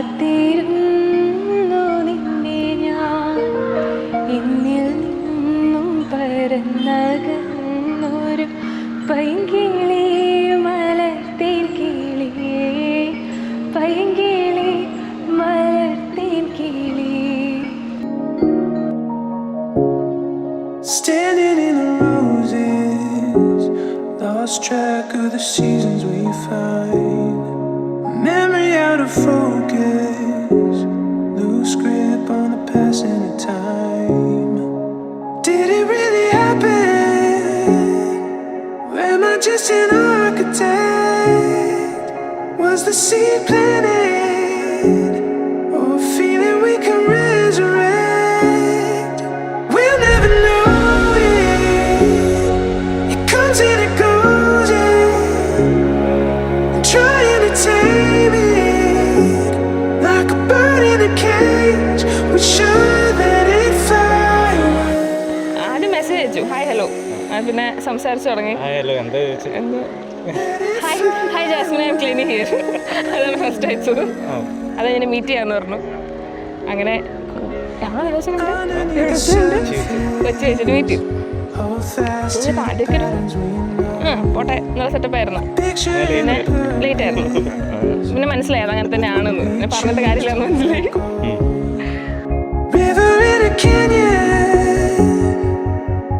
കാത്തിരുന്നു നിന്നെ ഞാൻ എന്നിൽ നിന്നും പരന്നകന്നൊരു പൈങ്കിളി മലർത്തേൻ കിളിയേ പൈങ്കിളി മലർത്തേൻ കിളി. Standing in the roses, lost track of the seasons we find. Memory out of focus, lose grip on the passing of time. Did it really happen? Or am I just an architect? Was the seed planted? Or a feeling we can resurrect? We'll never know it. It comes and it goes, yeah. I'm trying to tame it, like a bird in a cage. We're sure that it fly away. ആദ്യം message അയച്ചു, hi hello. പിന്നെ സംസാരിച്ചു തുടങ്ങി. Hi Jasmine, I am cleaning here. അതാണ് first അയച്ചത്. അത് ഞാൻ meet ചെയ്യാന്ന് പറഞ്ഞു. അങ്ങനെ ഞങ്ങൾ ദിവസം കൊച്ചു വെച്ചിട്ട് മീറ്റ് ചെയ്തു. ആദ്യമൊക്കെ പോട്ടെ നല്ല സെറ്റപ്പായിരുന്നു. പിന്നെ ലേറ്റ് ആയിരുന്നു. പിന്നെ മനസ്സിലായത് അങ്ങനെ തന്നെ ആണെന്ന്. ഞാൻ പറഞ്ഞിട്ട് കാര്യമില്ലെന്ന് മനസ്സിലായി.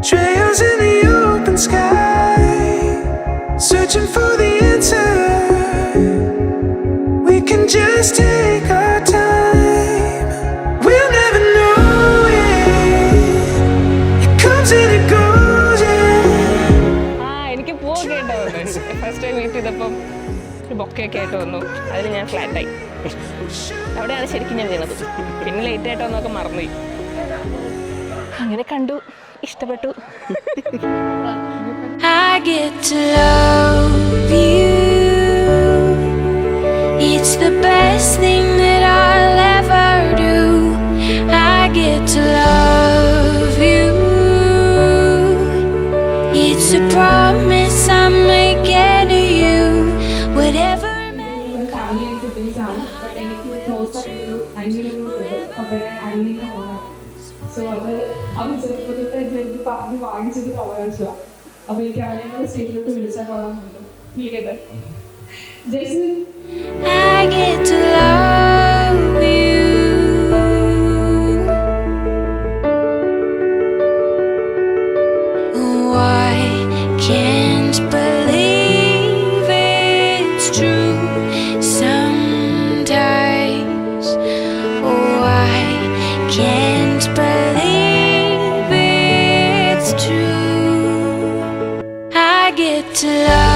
Trails in the open sky, searching for the answer. We can just take our time. We'll never know it. It comes and it goes, yeah. എനിക്ക് പോകേണ്ട വന്നു. ഫസ്റ്റ് ടൈം മീറ്റ് ചെയ്തപ്പം ഒരു ബൊക്കെയൊക്കെ ആയിട്ട് വന്നു. അതിൽ ഞാൻ ഫ്ലാറ്റായി. അവിടെയാണ് ശരിക്കും ഞാൻ വീണത്. പിന്നെ ലേറ്റ് ആയിട്ട് വന്നൊക്കെ മറന്നുപോയി. അങ്ങനെ കണ്ടു, ഇഷ്ടപ്പെട്ടു. I get to love you. It's the best thing that I'll ever do. I get to love you. It's a promise I'm making to you. Whatever. So അത് ചെറുപ്പത്തിൽ എനിക്ക് പറഞ്ഞ് വാങ്ങിച്ചത് അവകാശമാണ്. അപ്പോൾ എനിക്ക് അവനെ സ്റ്റേജിലോട്ട് വിളിച്ചാൽ കൊള്ളാമെന്നുണ്ട്. വിളിക്കട്ടെ ജയ്സ്മിൻ. I get to love you. Oh, I can't believe it's true sometimes. Oh, I can't believe it's true. I get to love